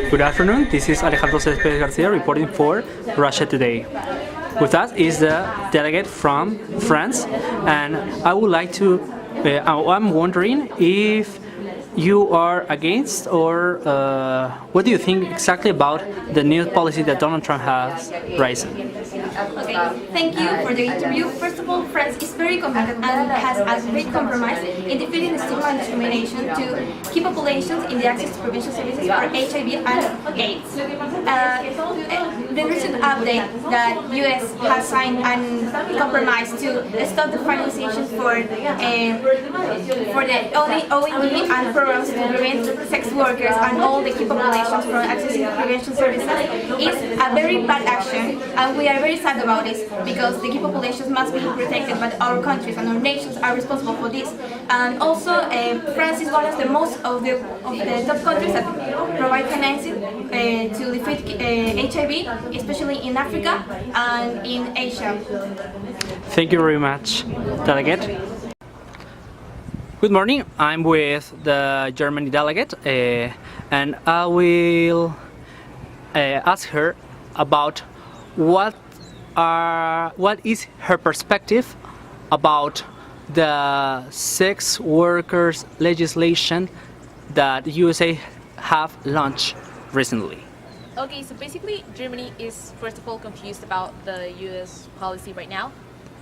Good afternoon, this is Alejandro Céspedes García reporting for Russia Today. With us is the delegate from France, and I would like to, I'm wondering if you are against or what do you think exactly about the new policy that Donald Trump has raised? Okay, thank you for the interview. First of all, France is very committed and has a great compromise in defeating the stigma and discrimination to key populations in the access to prevention services for HIV and AIDS. The recent update that US has signed and compromise to stop the finalization for the ONG and programs to prevent sex workers and all the key populations from accessing prevention services is a very bad action, and we are very sad about this because the key populations must be protected, but our countries and our nations are responsible for this. And also, France is one of the top countries that provide financing to defeat HIV, especially in Africa and in Asia. Thank you very much, delegate. Good morning, I'm with the Germany delegate and I will ask her about what is her perspective about the sex workers legislation that USA have launched recently. Okay, so basically Germany is first of all confused about the US policy right now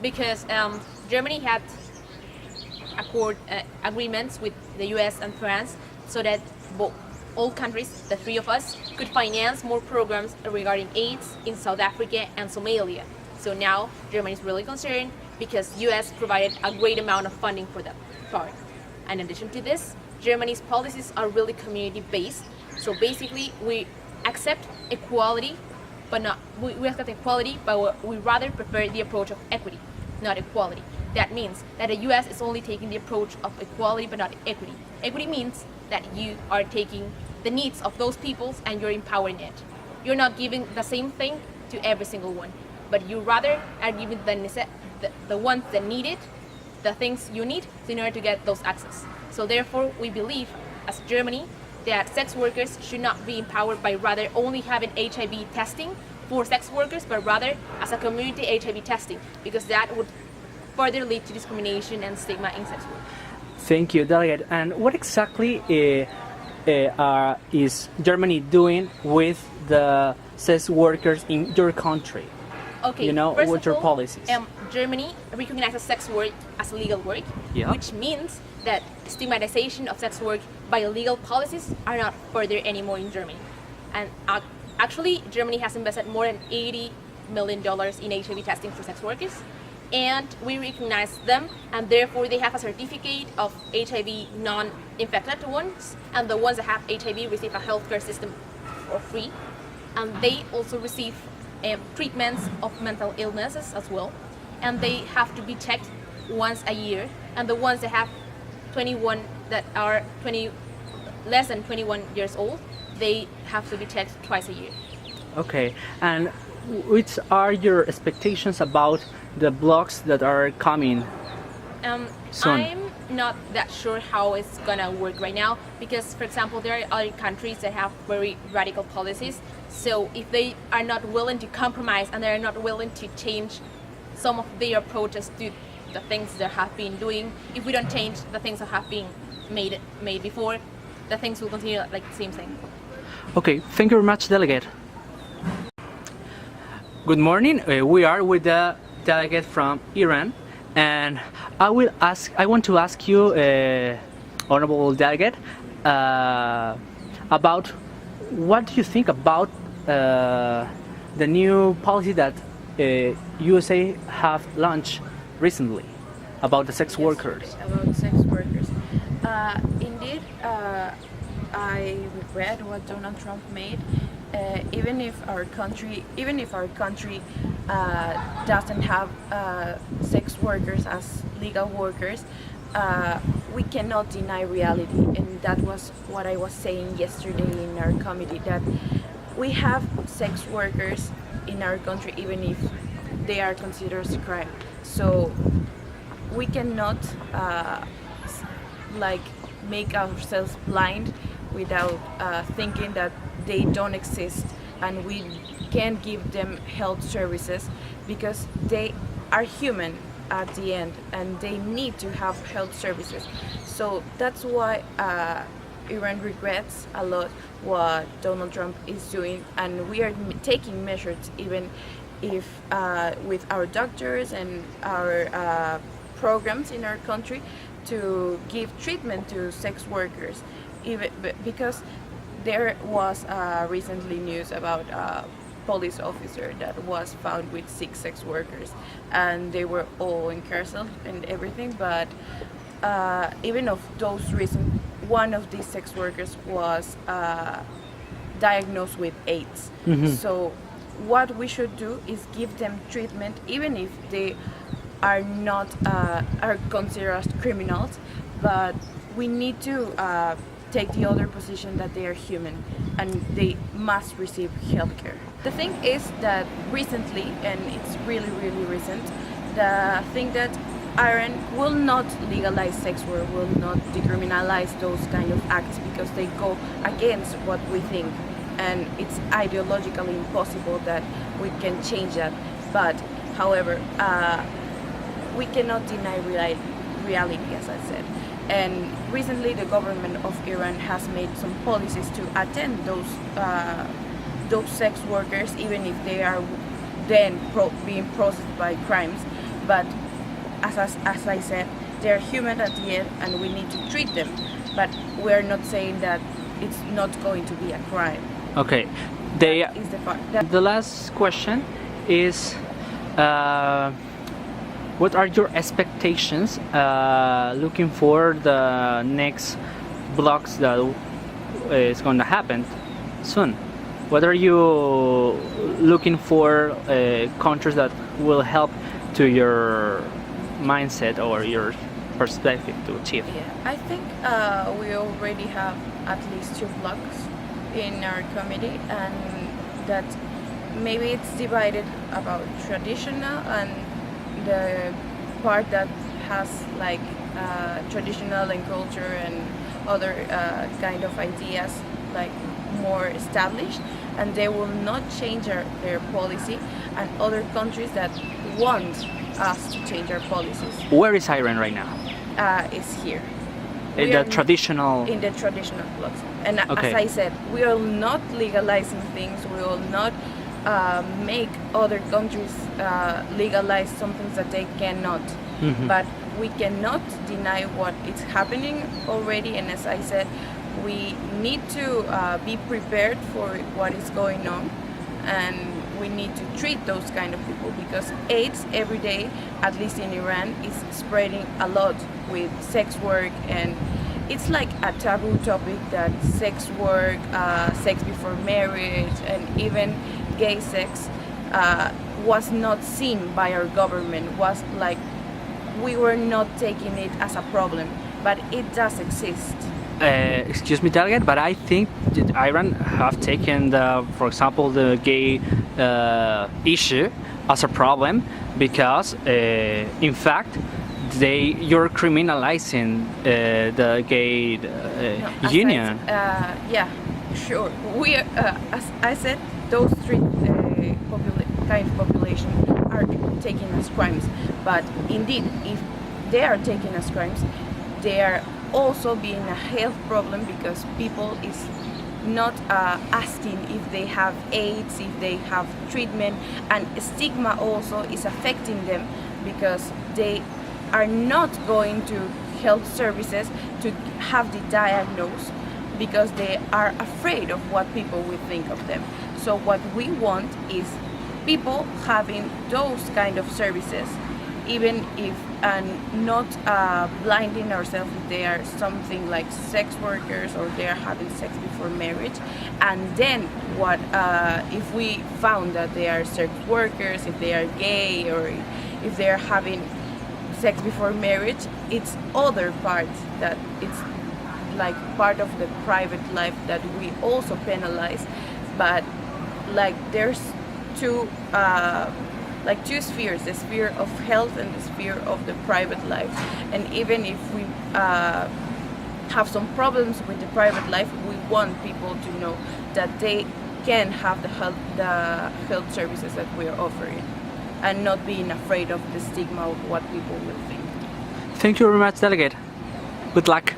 because Germany had agreements with the US and France so that all countries, the three of us, could finance more programs regarding AIDS in South Africa and Somalia. So now Germany is really concerned because US provided a great amount of funding for that part. And in addition to this, Germany's policies are really community-based. So basically we accept equality, but we accept equality, but we rather prefer the approach of equity, not equality. That means that the US is only taking the approach of equality but not equity. Equity means that you are taking the needs of those peoples and you're empowering it. You're not giving the same thing to every single one, but you rather are giving the ones that need it, the things you need in order to get those access. So therefore we believe as Germany that sex workers should not be empowered by rather only having HIV testing for sex workers, but rather as a community HIV testing, because that would further lead to discrimination and stigma in sex work. Thank you, delegate. And what exactly is Germany doing with the sex workers in your country? Okay, what your policies? Germany recognizes sex work as legal work, which means that stigmatization of sex work by legal policies are not further anymore in Germany. And actually, Germany has invested more than $80 million in HIV testing for sex workers, and we recognize them, and therefore they have a certificate of HIV non-infected ones, and the ones that have HIV receive a healthcare system for free, and they also receive treatments of mental illnesses as well, and they have to be checked once a year, and the ones that have less than 21 years old, they have to be checked twice a year. Okay, and which are your expectations about the blocks that are coming soon? I'm not that sure how it's gonna work right now because, for example, there are other countries that have very radical policies. So if they are not willing to compromise and they are not willing to change some of their approaches to the things they have been doing, if we don't change the things that have been made before, the things will continue like the same thing. Okay, thank you very much, delegate. Good morning. We are with the delegate from Iran, and I want to ask you, honorable delegate, about what do you think about the new policy that USA have launched recently about the sex workers? About sex workers. Indeed, I regret what Donald Trump made. Even if our country doesn't have sex workers as legal workers, we cannot deny reality, and that was what I was saying yesterday in our committee, that we have sex workers in our country even if they are considered a crime. So we cannot make ourselves blind without thinking that they don't exist and we can't give them health services because they are human at the end and they need to have health services. So that's why Iran regrets a lot what Donald Trump is doing, and we are taking measures even if with our doctors and our programs in our country to give treatment to sex workers, even because there was recently news about a police officer that was found with 6 sex workers and they were all incarcerated and everything, but even of those reasons, one of these sex workers was diagnosed with AIDS. So what we should do is give them treatment even if they are not are considered as criminals, but we need to take the other position that they are human and they must receive healthcare. The thing is that recently, and it's really recent, the thing that Iran will not legalize sex work, will not decriminalize those kind of acts because they go against what we think, and it's ideologically impossible that we can change that. But however, we cannot deny reality, as I said. And recently the government of Iran has made some policies to attend those sex workers, even if they are then being processed by crimes. But as I said, they're human at the end and we need to treat them. But we're not saying that it's not going to be a crime. Okay. The last question is, what are your expectations looking for the next blocks that is going to happen soon? What are you looking for countries that will help to your mindset or your perspective to achieve? Yeah, I think we already have at least 2 blocks in our committee, and that maybe it's divided about traditional and the part that has like traditional and culture and other kind of ideas like more established, and they will not change their policy, and other countries that want us to change our policies. Where is Iran right now? Is here. In the traditional blocks. And okay. As I said, we are not legalizing things, we will not make other countries legalize some things that they cannot. But we cannot deny what is happening already, and as I said, we need to be prepared for what is going on, and we need to treat those kind of people because AIDS every day, at least in Iran, is spreading a lot with sex work, and it's like a taboo topic that sex work, sex before marriage, and even gay sex was not seen by our government, was like we were not taking it as a problem, but it does exist. Excuse me, delegate, but I think that Iran have taken for example, the gay issue as a problem because, in fact, you're criminalizing the gay union. Yeah, sure. We, as I said, those 3 kind of population are taken as crimes. But indeed, if they are taken as crimes, they are also being a health problem because people is not asking if they have AIDS, if they have treatment, and stigma also is affecting them because they are not going to health services to have the diagnosis because they are afraid of what people will think of them. So what we want is people having those kind of services, even if not blinding ourselves if they are something like sex workers or they are having sex before marriage. And then what if we found that they are sex workers, if they are gay, or if they are having sex before marriage, it's other parts that it's like part of the private life that we also penalize. But like there's two spheres, the sphere of health and the sphere of the private life. And even if we have some problems with the private life, we want people to know that they can have the health services that we are offering, and not being afraid of the stigma of what people will think. Thank you very much, Delegate. Good luck.